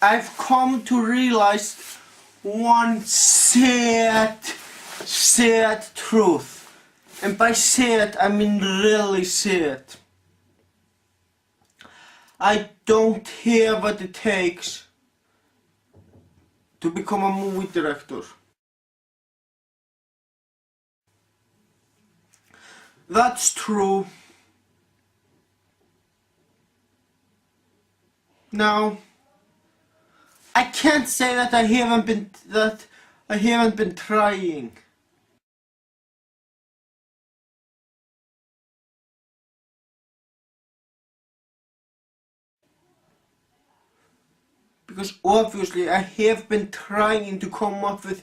I've come to realize one sad truth. And by sad, I mean really sad. I don't have what it takes to become a movie director. That's true. Now, I can't say that I haven't been trying. Because obviously I have been trying to come up with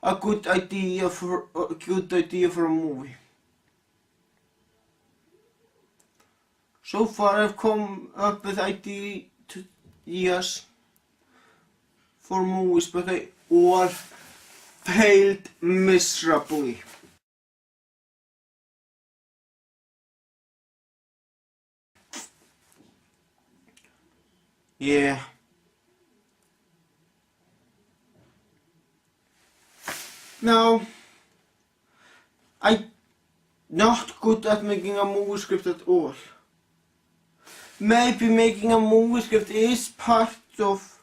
a good idea for a movie. So far I've come up with ideas for movies, but they all failed miserably. Yeah. Now, I'm not good at making a movie script at all. Maybe making a movie script is part of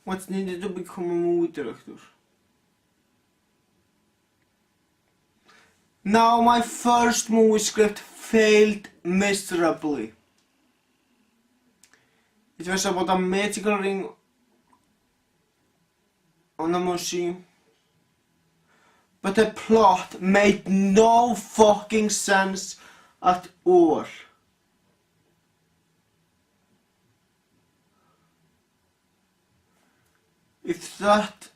what's needed to become a movie director. Now, my first movie script failed miserably. It was about a magical ring on a machine, but the plot made no fucking sense at all. If that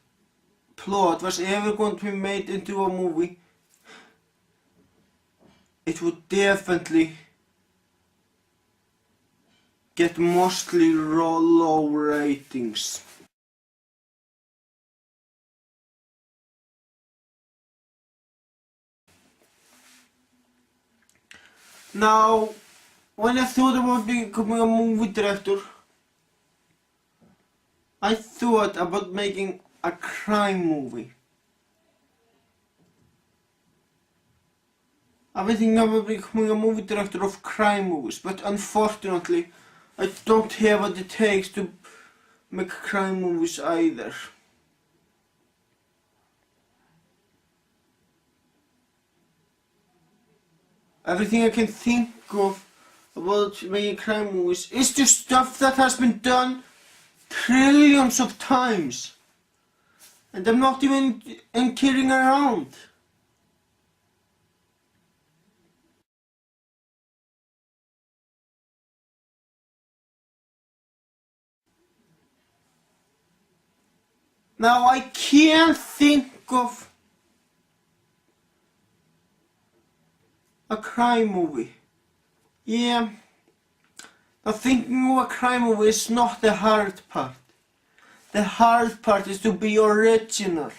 plot was ever going to be made into a movie, it would definitely get mostly low ratings. Now, when I thought about becoming a movie director, I thought about making a crime movie. I've been thinking about becoming a movie director of crime movies, but unfortunately, I don't have what it takes to make crime movies either. Everything I can think of about making crime movies is just stuff that has been done trillions of times. And I'm not even kidding around. Now I can't think of a crime movie. Yeah. Now thinking of a crime movie is not the hard part. The hard part is to be original.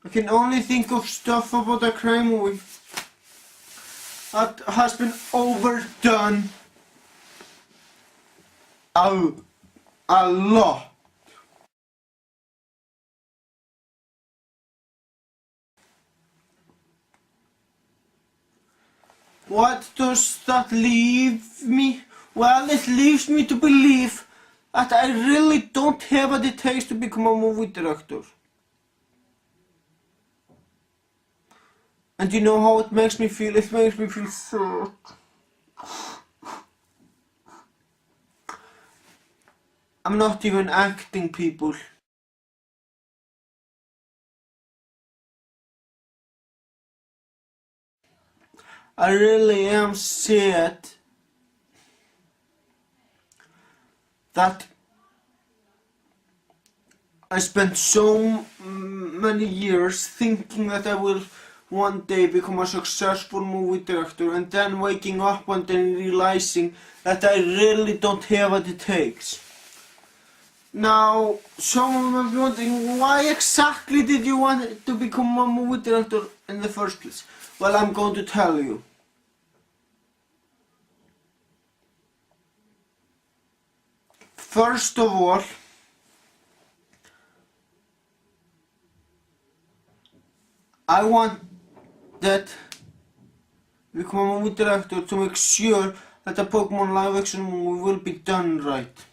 I can only think of stuff about a crime movie that has been overdone a lot. What does that leave me? Well, it leaves me to believe that I really don't have what it takes to become a movie director. And you know how it makes me feel? It makes me feel sad. I'm not even acting, people. I really am sad that I spent so many years thinking that I will one day become a successful movie director, and then waking up one day and realizing that I really don't have what it takes. Now, someone might be wondering, why exactly did you want to become a movie director in the first place? Well, I'm going to tell you. First of all, I want that become a movie director to make sure that the Pokemon live action movie will be done right.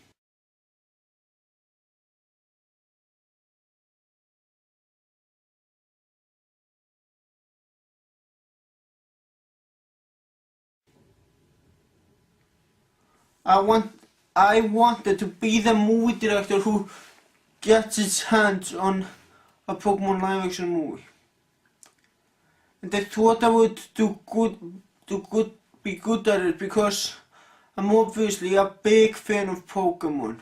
I wanted to be the movie director who gets his hands on a Pokemon live action movie. And I thought I would be good at it because I'm obviously a big fan of Pokemon.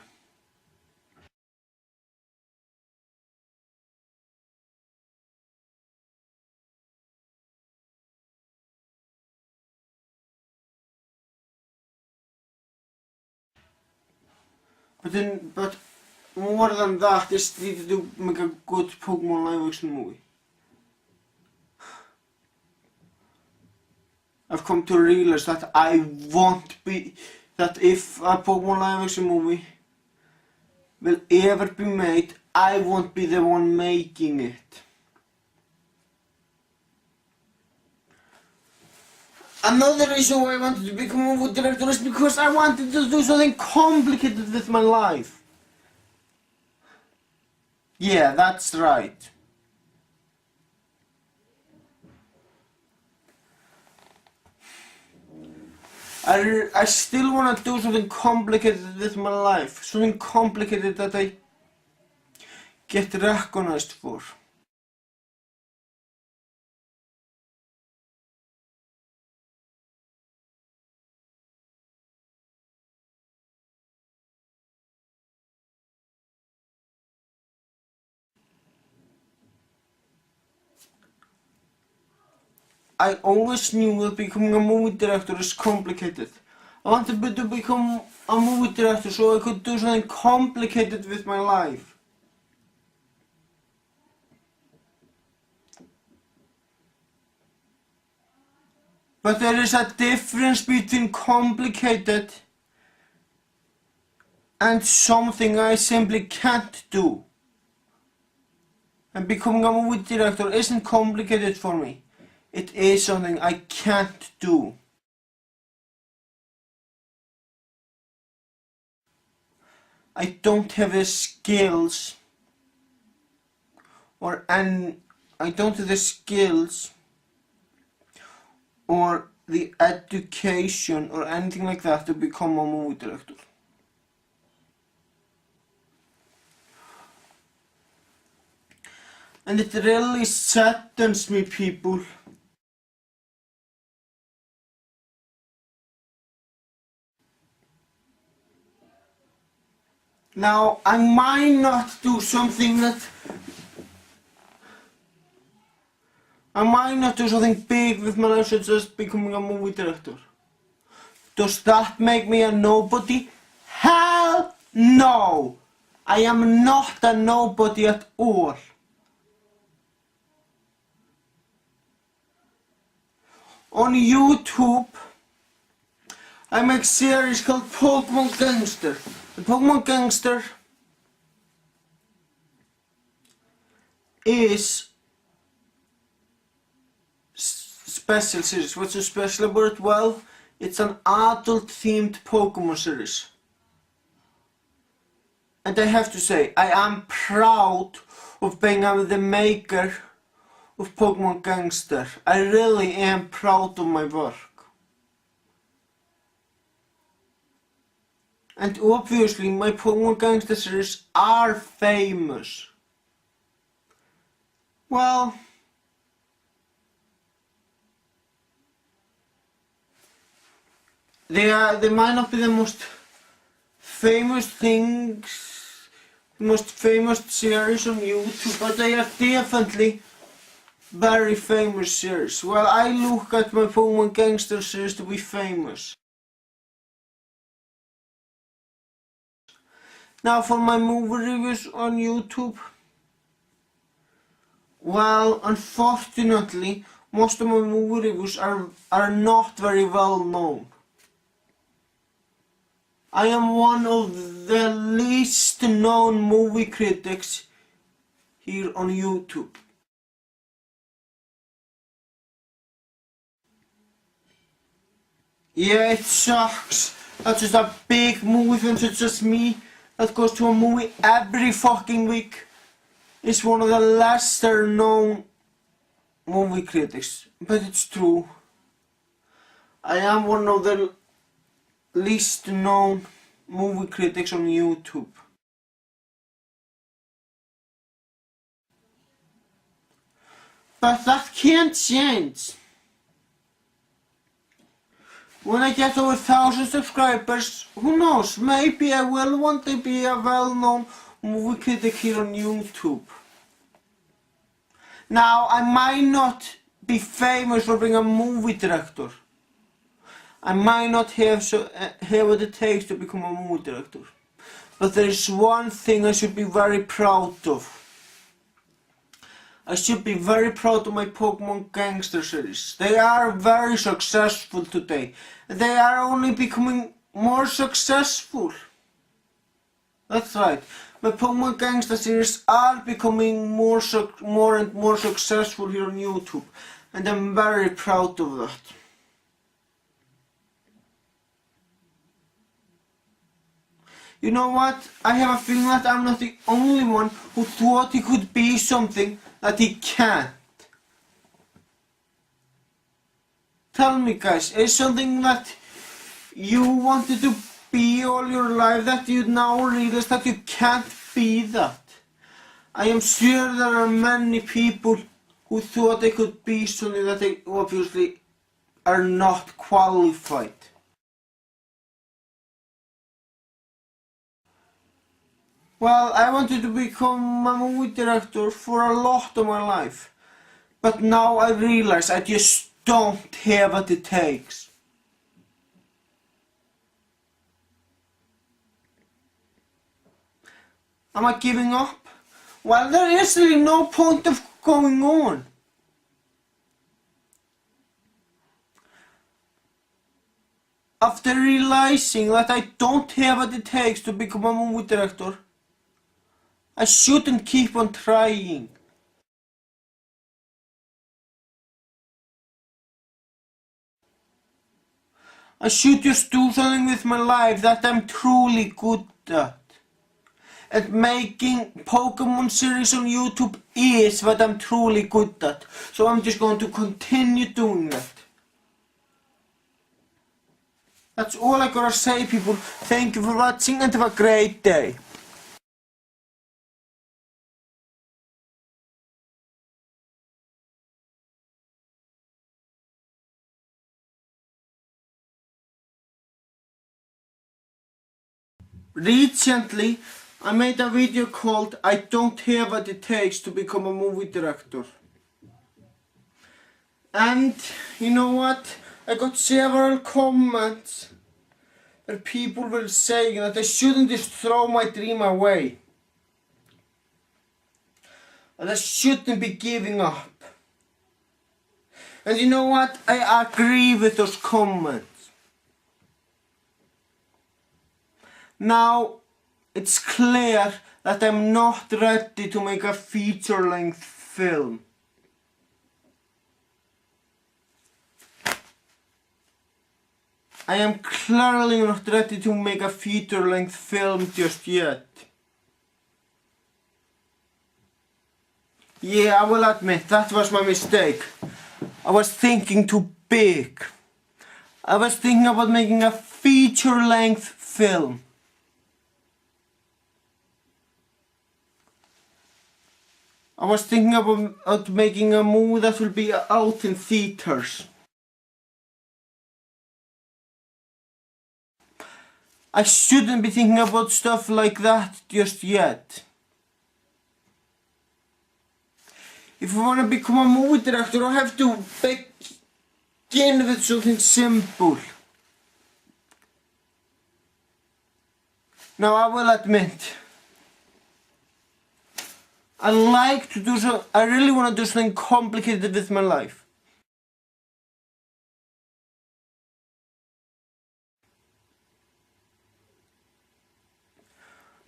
But more than that is needed to make a good Pokemon live action movie. I've come to realize that that if a Pokemon live action movie will ever be made, I won't be the one making it. Another reason why I wanted to become a movie director is because I wanted to do something complicated with my life. Yeah, that's right. I still want to do something complicated with my life. Something complicated that I get recognized for. I always knew that becoming a movie director is complicated. I wanted to become a movie director so I could do something complicated with my life. But there is a difference between complicated and something I simply can't do. And becoming a movie director isn't complicated for me. It is something I can't do. I don't have the skills or the education or anything like that to become a movie director. And it really saddens me, people. Now, I might not do something big with my life, such as becoming a movie director. Does that make me a nobody? Hell no! I am not a nobody at all. On YouTube, I make a series called Pokemon Gangster. The Pokemon Gangster is special series. What's so special about it? Well, it's an adult-themed Pokemon series. And I have to say, I am proud of being the maker of Pokemon Gangster. I really am proud of my work. And obviously my Pokemon Gangster series are famous. Well, they might not be the most famous things, the most famous series on YouTube, but they are definitely very famous series. Well, I look at my Pokemon Gangster series to be famous. Now for my movie reviews on YouTube. Well, unfortunately, most of my movie reviews are not very well known. I am one of the least known movie critics here on YouTube. Yeah, it sucks. That's just a big movie film, so it's just me that goes to a movie every fucking week. It's one of the lesser known movie critics, but it's true. I am one of the least known movie critics on YouTube. But that can't change. When I get over 1,000 subscribers, who knows, maybe I will one day be a well-known movie critic here on YouTube. Now, I might not be famous for being a movie director. I might not have what it takes to become a movie director. But there is one thing I should be very proud of. I should be very proud of my Pokemon Gangster series. They are very successful today. They are only becoming more successful. That's right. My Pokemon Gangster series are becoming more and more successful here on YouTube. And I'm very proud of that. You know what? I have a feeling that I'm not the only one who thought he could be something that he can't. Tell me guys, is something that you wanted to be all your life that you now realize that you can't be that? I am sure there are many people who thought they could be something that they obviously are not qualified. Well, I wanted to become a movie director for a lot of my life. But now I realize I just don't have what it takes. Am I giving up? Well, there is really no point of going on. After realizing that I don't have what it takes to become a movie director, I shouldn't keep on trying. I should just do something with my life that I'm truly good at. And making Pokemon series on YouTube is what I'm truly good at. So I'm just going to continue doing that. That's all I gotta say, people. Thank you for watching and have a great day. Recently, I made a video called I don't have what it takes to become a movie director. And you know what? I got several comments where people were saying that I shouldn't just throw my dream away. That I shouldn't be giving up. And you know what? I agree with those comments. Now, it's clear that I'm not ready to make a feature-length film. I am clearly not ready to make a feature-length film just yet. Yeah, I will admit, that was my mistake. I was thinking too big. I was thinking about making a feature-length film. I was thinking about making a movie that will be out in theaters. I shouldn't be thinking about stuff like that just yet. If I want to become a movie director, I have to begin with something simple. Now I will admit, I really want to do something complicated with my life.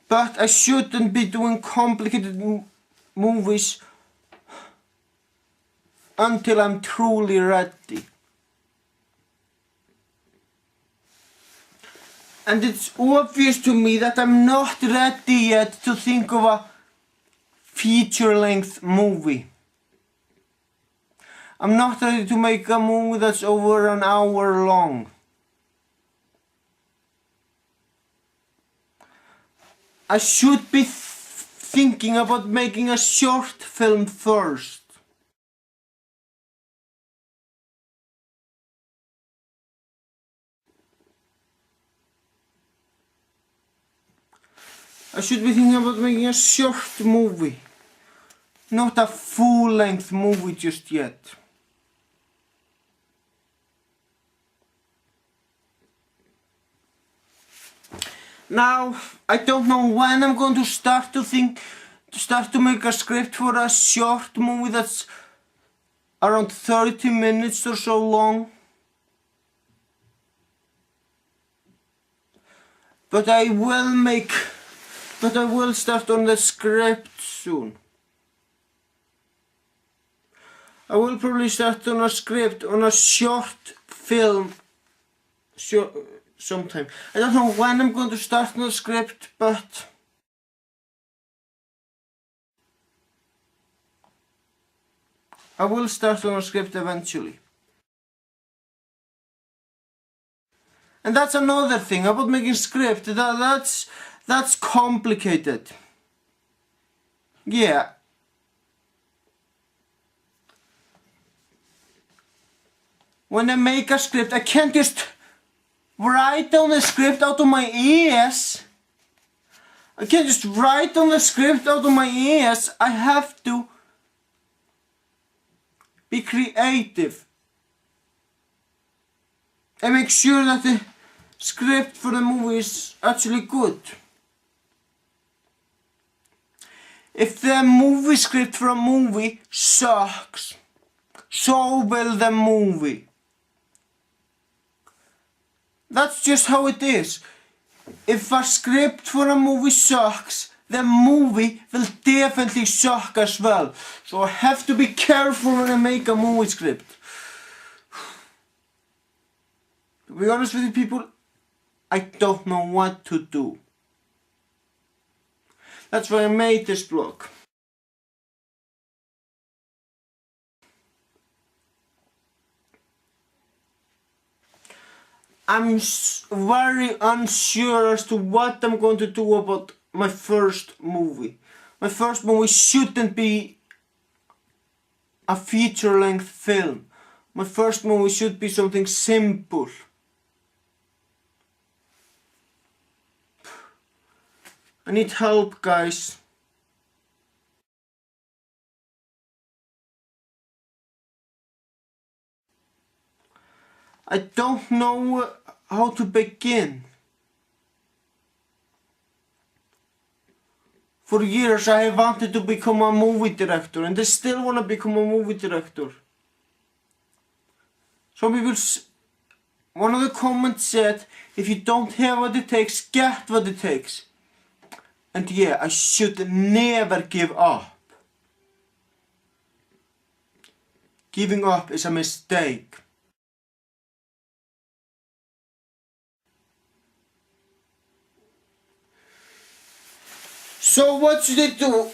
But I shouldn't be doing complicated movies until I'm truly ready. And it's obvious to me that I'm not ready yet to think of a feature-length movie. I'm not ready to make a movie that's over an hour long. I should be thinking about making a short film first. I should be thinking about making a short movie, not a full-length movie just yet. Now, I don't know when I'm going to start to make a script for a short movie that's around 30 minutes or so long. But I will start on the script soon. I will probably start on a script on a short film sometime. I don't know when I'm going to start on the script, but I will start on a script eventually. And that's another thing about making script. That's complicated. Yeah. When I make a script, I can't just write down the script out of my ears. I can't just write down the script out of my ears. I have to be creative and make sure that the script for the movie is actually good. If the movie script for a movie sucks, so will the movie. That's just how it is. If a script for a movie sucks, the movie will definitely suck as well. So I have to be careful when I make a movie script. To be honest with you people, I don't know what to do. That's why I made this blog. I'm very unsure as to what I'm going to do about my first movie. My first movie shouldn't be a feature-length film. My first movie should be something simple. I need help, guys. I don't know how to begin. For years I have wanted to become a movie director, and I still want to become a movie director. Some people, one of the comments said, if you don't have what it takes, get what it takes. And yeah, I should never give up. Giving up is a mistake. So what should I do?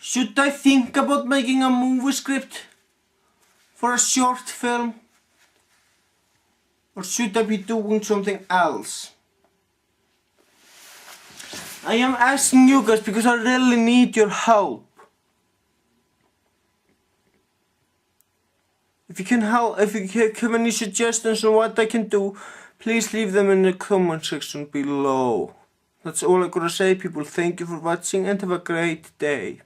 Should I think about making a movie script for a short film? Or should I be doing something else? I am asking you guys because I really need your help. If you have any suggestions on what I can do, please leave them in the comment section below. That's all I'm gonna say, people. Thank you for watching and have a great day.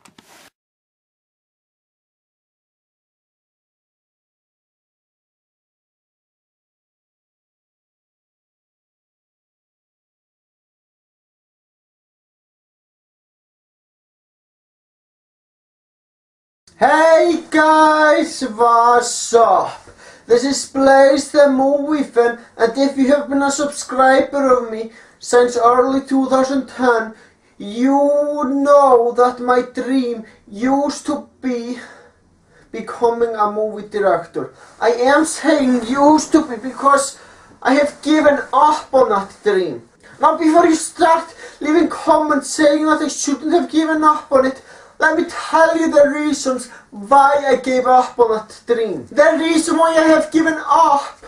Hey guys, what's up? This is Blaze the Movie Fan, and if you have been a subscriber of me since early 2010, you know that my dream used to be becoming a movie director. I am saying used to be because I have given up on that dream. Now before you start leaving comments saying that I shouldn't have given up on it, let me tell you the reasons why I gave up on that dream. The reason why I have given up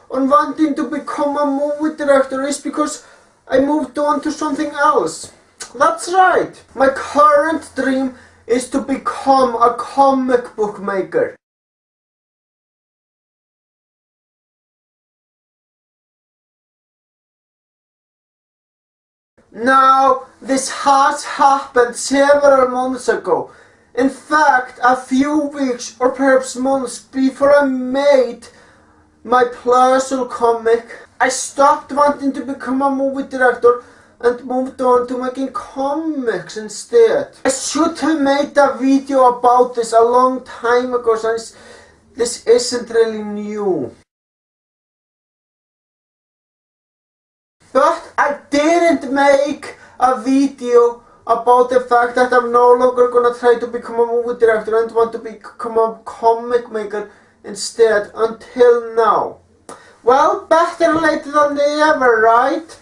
on wanting to become a movie director is because I moved on to something else. That's right. My current dream is to become a comic book maker. Now, this has happened several months ago. In fact, a few weeks or perhaps months before I made my Puzzle comic, I stopped wanting to become a movie director and moved on to making comics instead. I should have made a video about this a long time ago since this isn't really new. But I didn't make a video about the fact that I'm no longer gonna try to become a movie director and want to become a comic maker instead until now. Well, better late than never, right?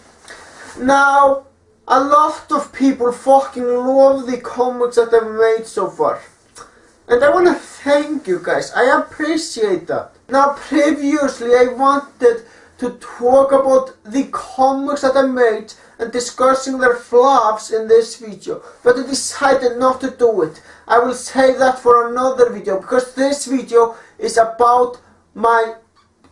Now, a lot of people fucking love the comics that I've made so far. And I wanna thank you guys, I appreciate that. Now, previously I wanted to talk about the comics that I made and discussing their flaws in this video, but I decided not to do it. I will save that for another video because this video is about my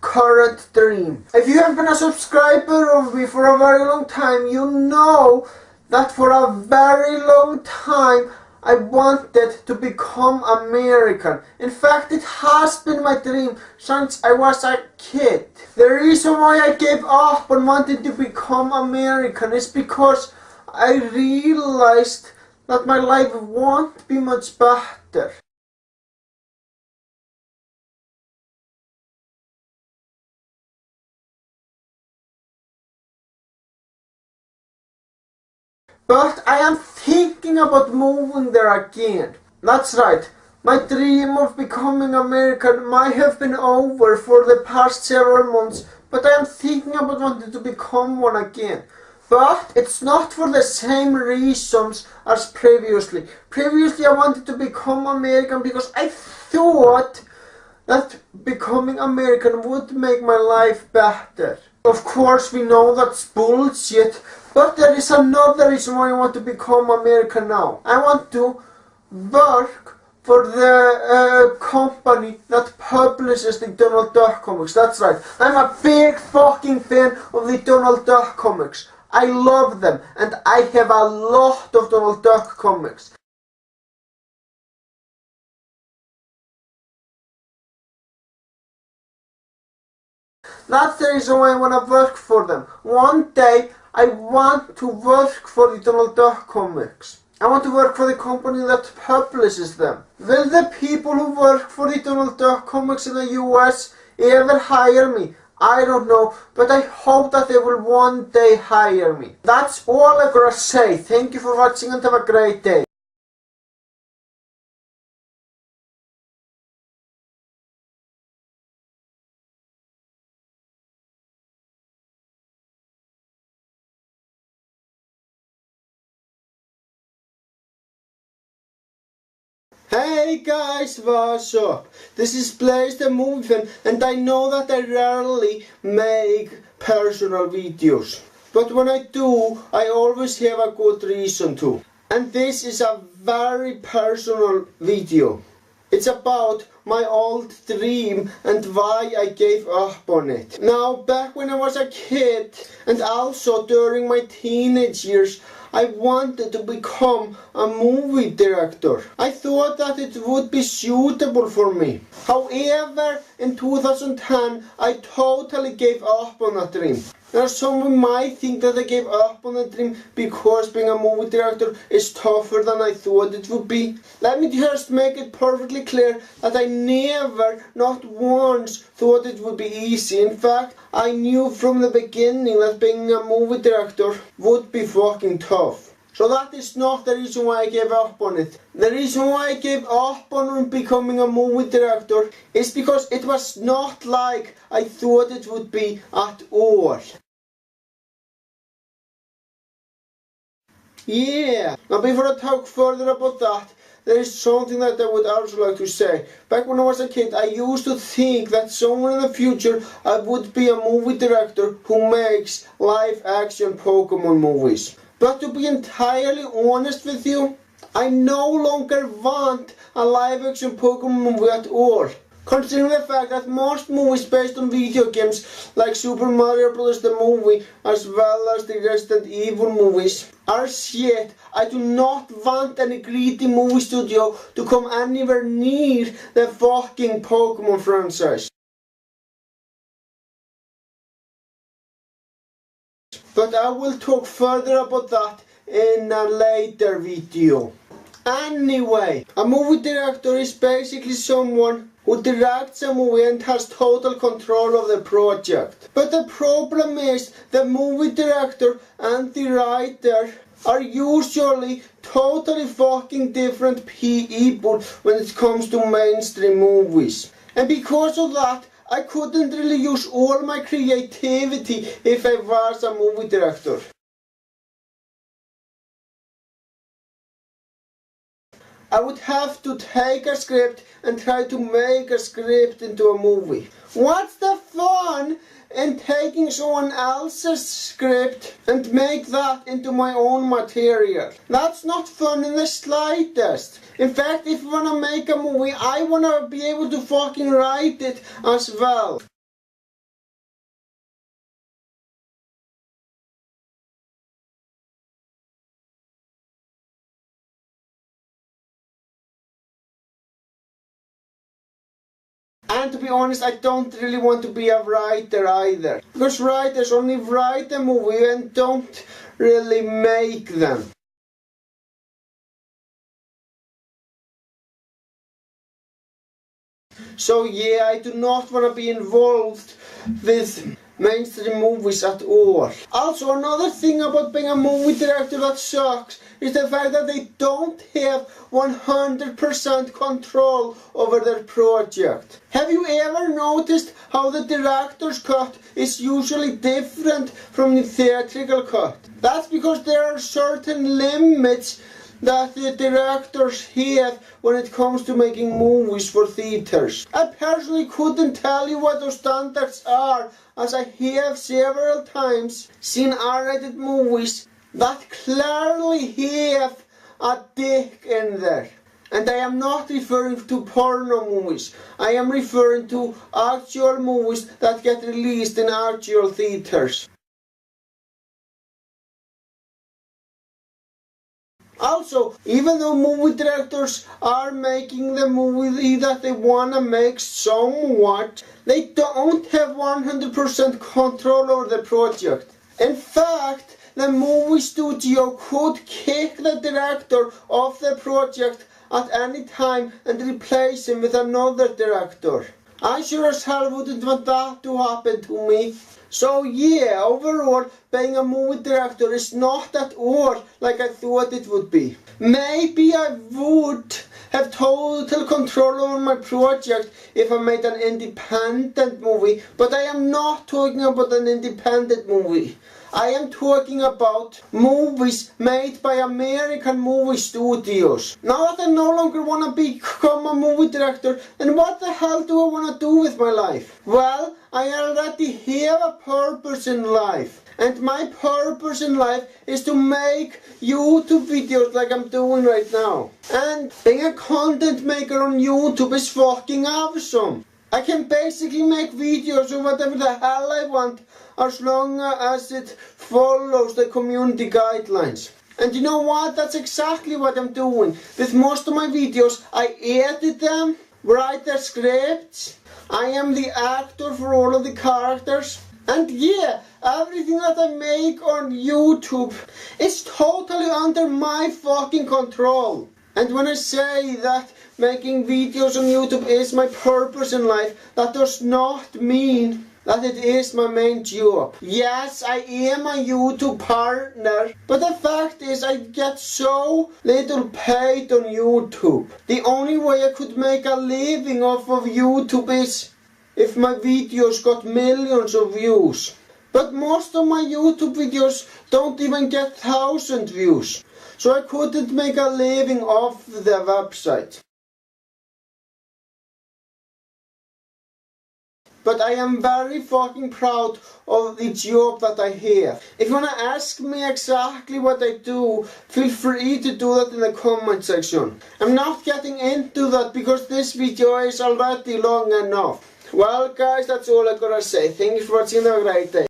current dream. If you have been a subscriber of me for a very long time, you know that for a very long time I wanted to become American. In fact, it has been my dream since I was a kid. The reason why I gave up on wanting to become American is because I realized that my life won't be much better. But I am thinking about moving there again. That's right, my dream of becoming American might have been over for the past several months, but I am thinking about wanting to become one again. But it's not for the same reasons as previously. Previously I wanted to become American because I thought that becoming American would make my life better. Of course we know that's bullshit, but there is another reason why I want to become American now. I want to work for the company that publishes the Donald Duck comics. That's right, I'm a big fucking fan of the Donald Duck comics. I love them and I have a lot of Donald Duck comics. That's the reason why I want to work for them. One day I want to work for the Donald Duck comics. I want to work for the company that publishes them. Will the people who work for the Donald Duck comics in the US ever hire me? I don't know, but I hope that they will one day hire me. That's all I gotta say. Thank you for watching and have a great day. Hey guys, what's up? This is Blaze the Movie Fan, and I know that I rarely make personal videos. But when I do, I always have a good reason to. And this is a very personal video. It's about my old dream and why I gave up on it. Now, back when I was a kid, and also during my teenage years, I wanted to become a movie director. I thought that it would be suitable for me. However, in 2010, I totally gave up on that dream. Now, someone might think that I gave up on the dream because being a movie director is tougher than I thought it would be. Let me just make it perfectly clear that I never, not once, thought it would be easy. In fact, I knew from the beginning that being a movie director would be fucking tough. So that is not the reason why I gave up on it. The reason why I gave up on becoming a movie director is because it was not like I thought it would be at all. Yeah, now before I talk further about that, there is something that I would also like to say. Back when I was a kid, I used to think that somewhere in the future I would be a movie director who makes live-action Pokemon movies. But to be entirely honest with you, I no longer want a live-action Pokemon movie at all. Considering the fact that most movies based on video games, like Super Mario Bros. The movie, as well as the Resident Evil movies, are shit, I do not want any greedy movie studio to come anywhere near the fucking Pokemon franchise. But I will talk further about that in a later video. Anyway, a movie director is basically someone who directs a movie and has total control of the project. But the problem is the movie director and the writer are usually totally fucking different people when it comes to mainstream movies. And because of that, I couldn't really use all my creativity if I was a movie director. I would have to take a script and try to make a script into a movie. What's the fun in taking someone else's script and make that into my own material? That's not fun in the slightest. In fact, if I wanna make a movie, I wanna be able to fucking write it as well. And to be honest, I don't really want to be a writer either. Because writers only write a movie and don't really make them. So yeah, I do not want to be involved with mainstream movies at all. Also, another thing about being a movie director that sucks is the fact that they don't have 100% control over their project. Have you ever noticed how the director's cut is usually different from the theatrical cut? That's because there are certain limits that the directors have when it comes to making movies for theaters. I personally couldn't tell you what those standards are, as I have several times seen R-rated movies that clearly have a dick in there. And I am not referring to porno movies. I am referring to actual movies that get released in actual theaters. Also, even though movie directors are making the movie that they wanna make somewhat, they don't have 100% control over the project. In fact, the movie studio could kick the director off the project at any time and replace him with another director. I sure as hell wouldn't want that to happen to me. So yeah, overall, being a movie director is not at all like I thought it would be. Maybe I would have total control over my project if I made an independent movie, but I am not talking about an independent movie. I am talking about movies made by American movie studios. Now that I no longer want to become a movie director, then what the hell do I want to do with my life? Well, I already have a purpose in life. And my purpose in life is to make YouTube videos like I'm doing right now. And being a content maker on YouTube is fucking awesome. I can basically make videos of whatever the hell I want, as long as it follows the community guidelines. And you know what? That's exactly what I'm doing. With most of my videos, I edit them, write the scripts, I am the actor for all of the characters. And yeah, everything that I make on YouTube is totally under my fucking control. And when I say that making videos on YouTube is my purpose in life, that does not mean that it is my main job. Yes, I am a YouTube partner, but the fact is I get so little paid on YouTube. The only way I could make a living off of YouTube is if my videos got millions of views. But most of my YouTube videos don't even get 1,000 views. So I couldn't make a living off the website. But I am very fucking proud of the job that I have. If you wanna ask me exactly what I do, feel free to do that in the comment section. I'm not getting into that because this video is already long enough. Well guys, that's all I gotta say. Thank you for watching, have a great day.